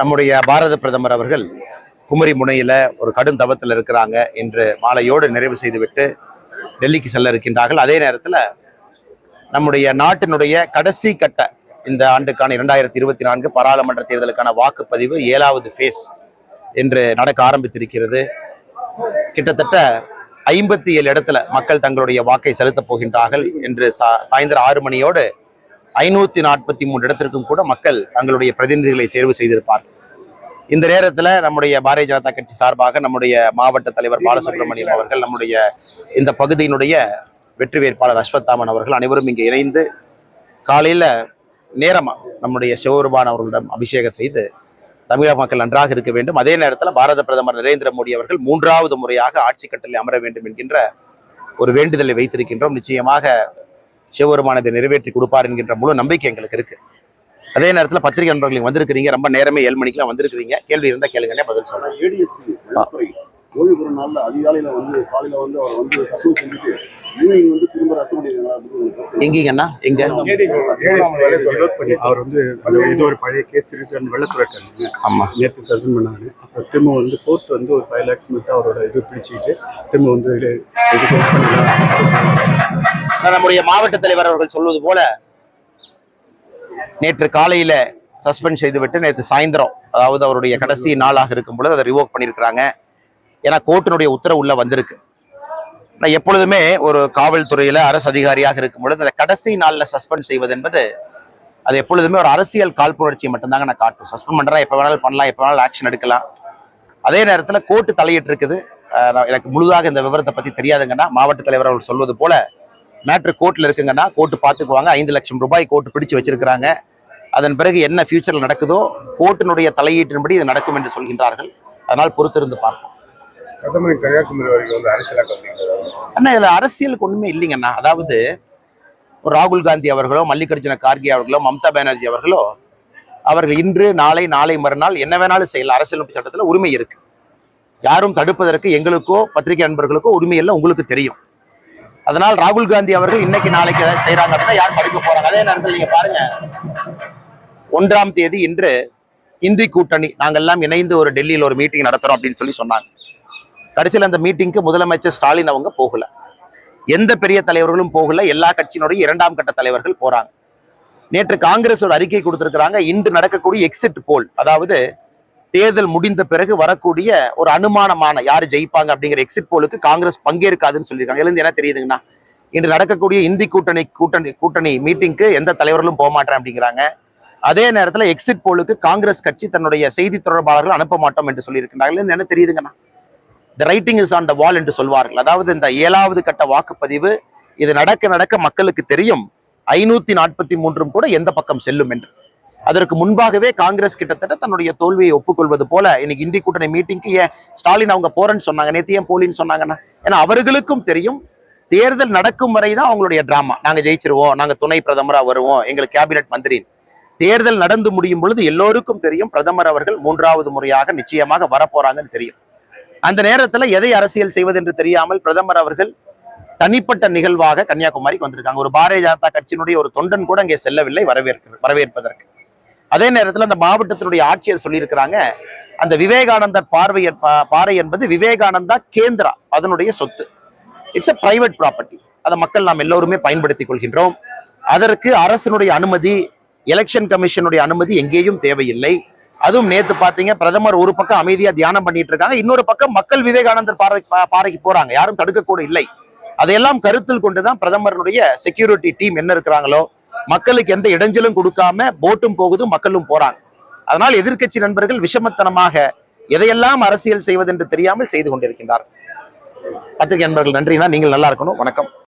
நம்முடைய பாரத பிரதமர் அவர்கள் குமரி முனையில ஒரு கடும் தவத்தில் இருக்கிறாங்க என்று மாலையோடு நிறைவு செய்துவிட்டு டெல்லிக்கு செல்ல இருக்கின்றார்கள். அதே நேரத்தில் நம்முடைய நாட்டினுடைய கடைசி கட்ட இந்த ஆண்டுக்கான 2024 பாராளுமன்ற தேர்தலுக்கான வாக்குப்பதிவு 7வது ஃபேஸ் என்று நடக்க ஆரம்பித்திருக்கிறது. கிட்டத்தட்ட 57 இடத்துல மக்கள் தங்களுடைய வாக்கை செலுத்தப் போகின்றார்கள் என்று சாயந்தரம் 6 மணியோடு 543 இடத்திற்கும் கூட மக்கள் தங்களுடைய பிரதிநிதிகளை தேர்வு செய்திருப்பார்கள். இந்த நேரத்தில் நம்முடைய பாரதிய ஜனதா கட்சி சார்பாக நம்முடைய மாவட்ட தலைவர் பாலசுப்ரமணியம் அவர்கள், நம்முடைய இந்த பகுதியினுடைய வெற்றி வேட்பாளர் அஸ்வத்தாமன் அவர்கள் அனைவரும் இங்கே இணைந்து காலையில் நேரமா நம்முடைய சிவபெருமான் அவர்களிடம் அபிஷேகம் செய்து தமிழக மக்கள் நன்றாக இருக்க வேண்டும், அதே நேரத்தில் பாரத பிரதமர் நரேந்திர மோடி அவர்கள் 3வது முறையாக ஆட்சி கட்டளை அமர வேண்டும் என்கின்ற ஒரு வேண்டுதலை வைத்திருக்கின்றோம். நிச்சயமாக சிவபெருமான் இதை நிறைவேற்றி கொடுப்பார் என்கின்ற முழு நம்பிக்கை எங்களுக்கு இருக்கு. அதே நேரத்தில் பத்திரிகை நண்பர்கள் வந்திருக்கிறீங்க, ரொம்ப நேரமே 7 மணிக்கெல்லாம் வந்திருக்கிறீங்க. கேள்வி இருந்தால் கேளுங்க, பதில் சொல்றேன். ஓய்வு பெறும் நாள்ல அதிகாலையில காலையில அவர் சஸ்பெண்ட் செஞ்சுட்டு ஈவினிங் திரும்ப ரத்து பண்ணிருக்காங்க. எங்கீங்கன்னா எங்க அவர் ஏதோ ஒரு பழைய கேஸ் வெள்ளத்துறை ஆமா நேற்று சஸ்பெண்ட் பண்ணாங்க. அப்புறம் திரும்ப கோர்ட் ஒரு 5 lakhs மட்டும் அவரோட இது பிடிச்சிட்டு திரும்ப நம்முடைய மாவட்ட தலைவர் அவர்கள் சொல்வது போல நேற்று காலையில சஸ்பெண்ட் செய்துவிட்டு நேற்று சாயந்தரம், அதாவது அவருடைய கடைசி நாளாக இருக்கும் பொழுது அதை ரிவோக் பண்ணியிருக்கிறாங்க. ஏன்னா கோர்ட்டினுடைய உத்தரவு உள்ள வந்திருக்கு. நான் எப்பொழுதுமே ஒரு காவல்துறையில அரசு அதிகாரியாக இருக்கும் பொழுது அந்த கடைசி நாள்ல சஸ்பெண்ட் செய்வது என்பது அது எப்பொழுதுமே ஒரு அரசியல் காழ்ப்புணர்ச்சியை மட்டும்தாங்க நான் காட்டும். சஸ்பெண்ட் பண்றா எப்ப வேணாலும் பண்ணலாம், எப்ப வேணாலும் ஆக்ஷன் எடுக்கலாம். அதே நேரத்தில் கோர்ட்டு தலையிட்டு இருக்குது. எனக்கு முழுதாக இந்த விவரத்தை பத்தி தெரியாதுங்கன்னா, மாவட்ட தலைவர் அவர்கள் சொல்வது போல மேட்ரு கோர்ட்ல இருக்குங்கன்னா கோர்ட்டு பார்த்துக்குவாங்க. 5 லட்சம் ரூபாய் கோர்ட்டு பிடிச்சு வச்சிருக்கிறாங்க. அதன் பிறகு என்ன ஃபியூச்சர்ல நடக்குதோ கோர்ட்டினுடைய தலையீட்டின்படி இது நடக்கும் என்று சொல்கின்றார்கள். அதனால் பொறுத்திருந்து பார்ப்போம். கன்னியாகுமரி வரைக்கும் அண்ணா இதுல அரசியலுக்கு ஒண்ணுமே இல்லைங்கண்ணா. அதாவது ராகுல் காந்தி அவர்களோ, மல்லிகார்ஜுன கார்கே அவர்களோ, மம்தா பானர்ஜி அவர்களோ அவர்கள் இன்று நாளை மறுநாள் என்ன வேணாலும் செய்யலாம். அரசியலமைப்பு சட்டத்துல உரிமை இருக்கு. யாரும் தடுப்பதற்கு எங்களுக்கோ பத்திரிகை நண்பர்களுக்கோ உரிமை இல்லை, உங்களுக்கு தெரியும். அதனால் ராகுல் காந்தி அவர்கள் இன்னைக்கு நாளைக்கு ஏதாவது செய்யறாங்க அப்படின்னா யார் தடுக்க போறாங்க? அதே நேரத்தில் நீங்க பாருங்க, 1ஆம் தேதி இன்று இந்தி கூட்டணி நாங்கெல்லாம் இணைந்து ஒரு டெல்லியில் ஒரு மீட்டிங் நடத்துறோம் அப்படின்னு சொல்லி சொன்னாங்க. கடைசியில் அந்த மீட்டிங்க்கு முதலமைச்சர் ஸ்டாலின் அவங்க போகல, எந்த பெரிய தலைவர்களும் போகல. எல்லா கட்சியினுடைய 2ஆம் கட்ட தலைவர்கள் போறாங்க. நேற்று காங்கிரஸ் ஒரு அறிக்கை கொடுத்திருக்கிறாங்க. இன்று நடக்கக்கூடிய எக்ஸிட் போல், அதாவது தேர்தல் முடிந்த பிறகு வரக்கூடிய ஒரு அனுமானமான யாரு ஜெயிப்பாங்க அப்படிங்கிற எக்ஸிட் போலுக்கு காங்கிரஸ் பங்கேற்காதுன்னு சொல்லியிருக்காங்க. இதுல என்ன தெரியுதுங்கன்னா, இன்று நடக்கக்கூடிய இந்தி கூட்டணி மீட்டிங்க்கு எந்த தலைவர்களும் போக மாட்டேன் அப்படிங்கிறாங்க. அதே நேரத்தில் எக்ஸிட் போலுக்கு காங்கிரஸ் கட்சி தன்னுடைய செய்தி தொடர்பாளர்கள் அனுப்ப மாட்டோம் என்று சொல்லியிருக்கிறார்கள். என்ன தெரியுதுங்கன்னா, the writing is on the wall என்று சொல்வார்கள். அதாவது இந்த 7வது கட்ட வாக்குப்பதிவு இது நடக்க மக்களுக்கு தெரியும் 543 கூட எந்த பக்கம் செல்லும் என்று. அதற்கு முன்பாகவே காங்கிரஸ் கிட்டத்தட்ட தன்னுடைய தோல்வியை ஒப்புக்கொள்வது போல இன்னைக்கு இந்தி கூட்டணி மீட்டிங்க்கு ஏன் ஸ்டாலின் அவங்க போறேன்னு சொன்னாங்க, நேற்று ஏன் போலின்னு சொன்னாங்கன்னா, ஏன்னா அவர்களுக்கும் தெரியும் தேர்தல் நடக்கும் வரைதான் அவங்களுடைய டிராமா. நாங்க ஜெயிச்சிருவோம், நாங்க துணை பிரதமரா வருவோம், எங்களுக்கு கேபினெட் மந்திரி. தேர்தல் நடந்து முடியும் பொழுது எல்லோருக்கும் தெரியும் பிரதமர் அவர்கள் 3வது முறையாக நிச்சயமாக வரப்போறாங்கன்னு தெரியும். அந்த நேரத்துல எதை அரசியல் செய்வது என்று தெரியாமல் பிரதமர் அவர்கள் தனிப்பட்ட நிகழ்வாக கன்னியாகுமரிக்கு வந்திருக்காங்க. ஒரு பாரதிய ஜனதா கட்சியினுடைய ஒரு தொண்டன் கூட அங்கே செல்லவில்லை வரவேற்பதற்கு. அதே நேரத்தில் அந்த மாவட்டத்தினுடைய ஆட்சியர் சொல்லியிருக்கிறாங்க, அந்த விவேகானந்தர் பாறை என்பது விவேகானந்தா கேந்திரா அதனுடைய சொத்து, இட்ஸ் அ பிரைவேட் ப்ராப்பர்ட்டி. அதை மக்கள் நாம் எல்லோருமே பயன்படுத்திக் கொள்கின்றோம். அதற்கு அரசினுடைய அனுமதி, எலெக்ஷன் கமிஷனுடைய அனுமதி எங்கேயும் தேவையில்லை. அதுவும் நேத்து பாத்தீங்க, பிரதமர் ஒரு பக்கம் அமைதியா தியானம் பண்ணிட்டு இருக்காங்க, இன்னொரு பக்கம் மக்கள் விவேகானந்தர் பாறைக்கு போறாங்க, யாரும் தடுக்க கூட இல்லை. அதையெல்லாம் கருத்தில் கொண்டுதான் பிரதமருடைய செக்யூரிட்டி டீம் என்ன இருக்கிறாங்களோ, மக்களுக்கு எந்த இடைஞ்சலும் கொடுக்காம போட்டும் போகுது, மக்களும் போறாங்க. அதனால் எதிர்கட்சி நண்பர்கள் விஷமத்தனமாக எதையெல்லாம் அரசியல் செய்வது என்று தெரியாமல் செய்து கொண்டிருக்கின்றார். பத்திரிகை நண்பர்கள் நன்றினா, நீங்கள் நல்லா இருக்கணும். வணக்கம்.